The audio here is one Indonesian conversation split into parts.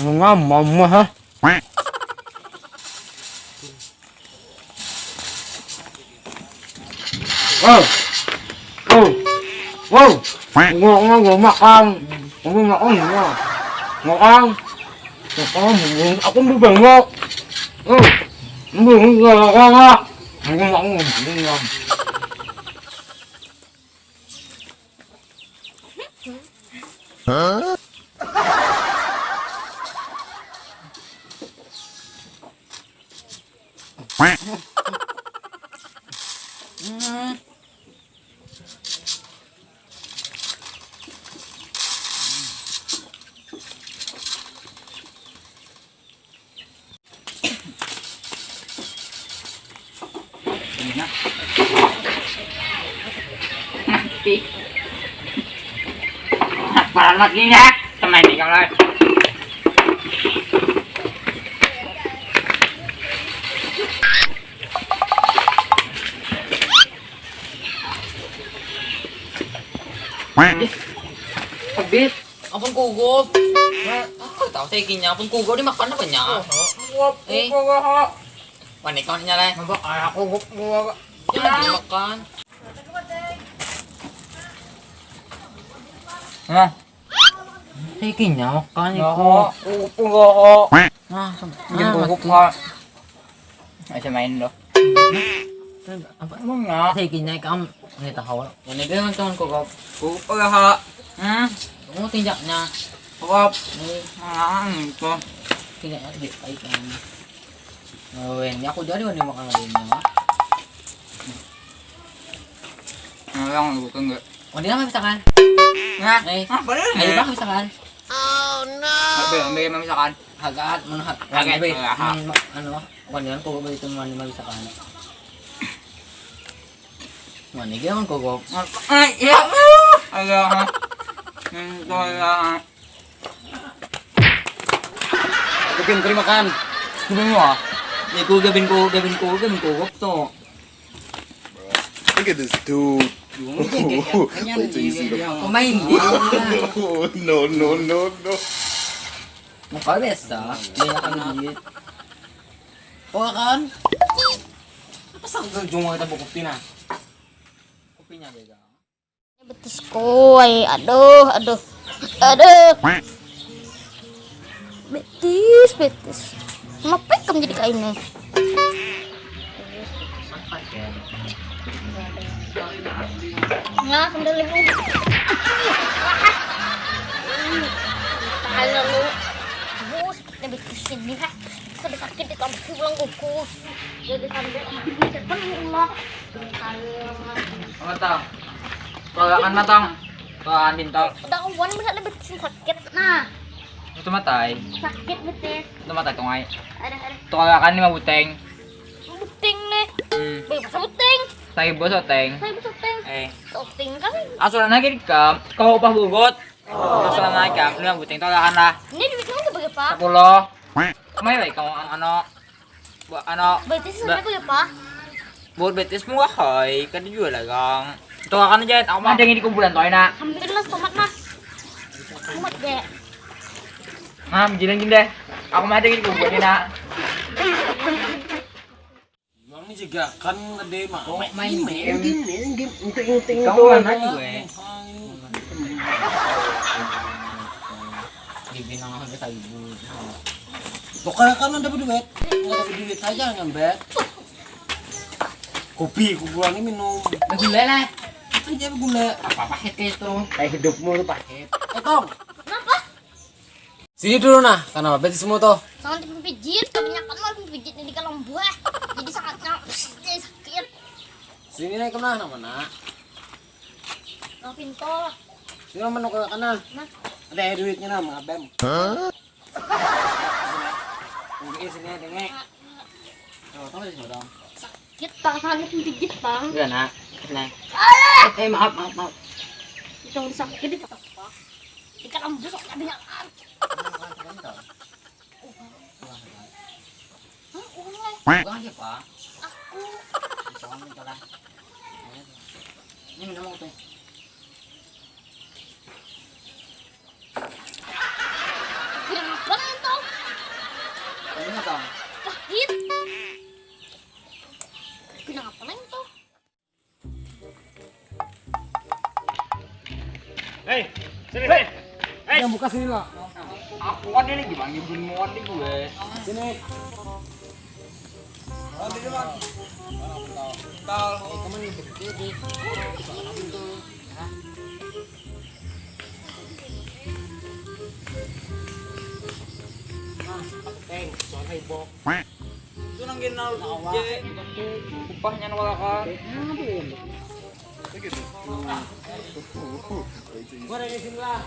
Ngomong ha. Wow. Wow. Wow. Ngomong makan. Ngomong makan. Makan. Makan. Aku mau bengok. Bengok. Ngomong. Hah? Mati. Parang lagi ya, teman ini kalau habis, apun kugup. Aku tahu saya kinya, apun kugup dimakan apa nya? Panik kan nyala. Mabak aku kugup. Jangan dimakan. Nah, saya kinya makan itu. Kugup. Nah, jangan kugup nggak. Aja main loh. Apa emang nggak? Saya kinya kamu nggak tahu. Ini dia nonton kugup. Kugup ya. Oh tinjaknya. Kugup. Itu. Tinjaknya di ikan. Oh, ini aku jadi mau makan lainnya. Yang bukan enggak. Oh, dia mah bisa kan? Nah, boleh. Ayo bang bisa kan? Oh no. Ambil bisa kan? Agak menhat. Agak anu, wanita kok begitu mana bisa kan? Mana dia kan kok? Iya. Agak. Tolong. Gabin ko rin makan. Gabin mo ah. Gabin ko to. Look at this dude. Wait till you see the. Kumain. No. Mukha besta. Hindi na kami dito. O kan? Pasang jung kita buku pina. Kopinya beda. Betis ko ay aduh. Betis. Ngapain kamu jadi kayak ini? Nah, sandal lu. Tahan lu. Bus, lebih kesini nih, ha. Sudah sakit di kampus pulang kuku. Jadi sambil depan rumah. Matang. Tolakan matang. Tolakan bintang. Udah kawan bisa lebih sakit. Nah, Itu matay. sakit betis. Itu matay tungay. Ada. Tolakan ni mabuteng. Buting nih. Baik masa buting. Tayo bos oteng. Saya bisa buting. Buting kan? Asulan na gid ka. Kau pa bugot. Asulan na ka. Lima buteng tolakan na. Ini duit kamu bagi apa? 10. May bay kau ano. Betis sampai bagi apa? Buat betis mo kay. Kan juga lagang. Tolakan na dyan. Ako mah dingin di kumpulan to na. Hampir lah tomat mah. Tomat deh. Jilang deh. Ako mah dingin di kumpulan na. Bang ini juga kan gede mah. Main game. Unting. Kamu mana juga? Dibinang ako sa ibu. Pokoknya kan ada duit. Nggak ada duit aja ngambek. Kopi, kuburan ini minum. Nagula lah. Apa aja gula? Apa pahit kayak itu? Kayak hidupmu tuh pahit. Tong. Kenapa? Sini dulu nah, karena betis semua tuh. Jangan dipijit, kebanyakan malah dipijit di dalam buah. Jadi sangat sakit. Sini naik kemana mana? Nah, pintu. Sini mana ke kanan? Nah, Ada duitnya nah, ngabem. Mungkin sini ada ngek. Tahu di sini dong. sakit pak, sangat dipijit bang. Enggak nak. Nah. Maaf. Jangan sakit di apa? Ikan embus kok kebanyakan. Hah, ulang. Bukan siapa? Aku. Bisa kamu minta lah. Ini minum aku tuh. Kenapa itu? Ini tau. Pahit. Kenapa itu? Yang buka sini lah. Aku kan ini gimana ngibun muat nih gue. Sini. Oh, di depan. Tahu. Kamu nih gede. Teng, soal heboh. Itu nang ginal je. Upahnya wala ka. Look at this dude. Wait till you Gua dari sini lah.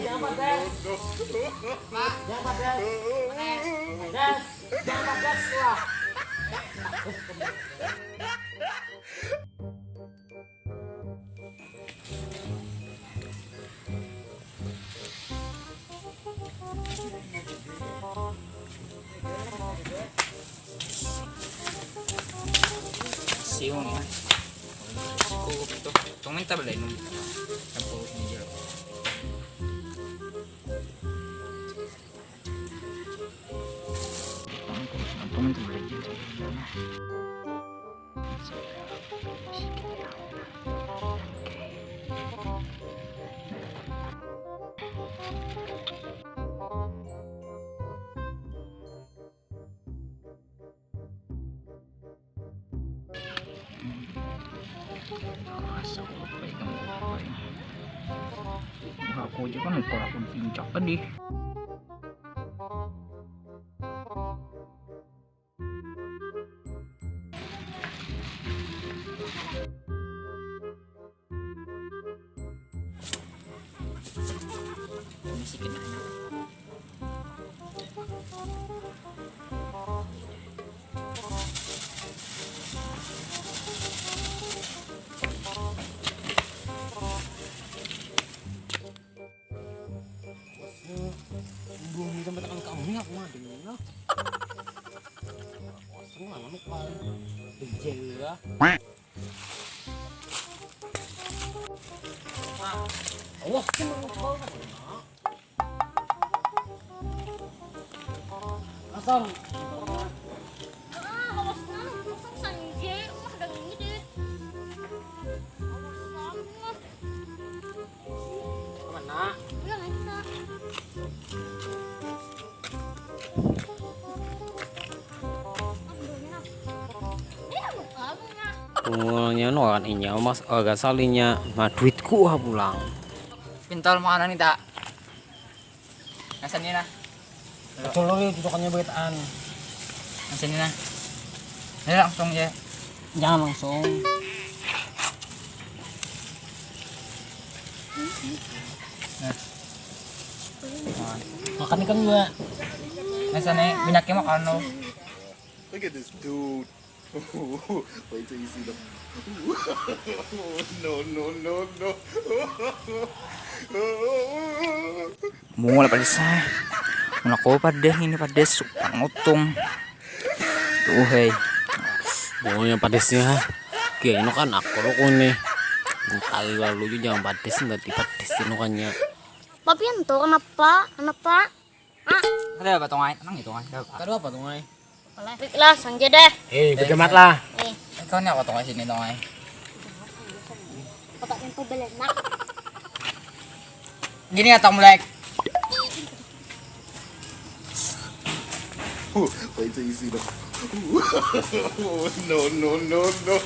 Jangan padas. Jangan padas. Padas. Jangan padas lah. Siung ya. Cukup itu. Tong minta beli ini. Aku ini jero. Tong minta beli ini. Aku aja kan lupa aku pincak kan deh. Bisikin aja. Belum sampai tangan kamu ya, aku mah dengar. Kosong lah kamu paling bejel ya. Allah, cuma kau kan. Asam. Awas na, masang sanje. Umah dah ini deh. Awas na. Mana? Udah nggak bisa. Pulangnya no kan inya mas agak salinya mah duitku pulang. Pintol mana nih tak? Nasaan na? Betul nih tutukannya begitaan. Nasaan na? Ayo langsung ya. Jangan langsung. Makan ikan juga. Nasaan na? Binyaknya makan no. Look at this dude. Wait till you see the. No, no, no, no. Mula pedes ah. Mula ko pedes ini pedes pangutong. Tuh hei. Pokoknya pedesnya. Kayaknya kan aku nih. Kali lalu juga jangan pedes nggak dipedesin kannya. Tapi ento kenapa? Kenapa? Ah, Ada apa tongai? Tenang itu kan. Kado apa tuh ngai? lah sanje deh. Bagaimana lah? Kau ni apa tongai sini tongai? Otak yang pebelenak. Gini atau mulai? Wait till you see the. No, no, no, no.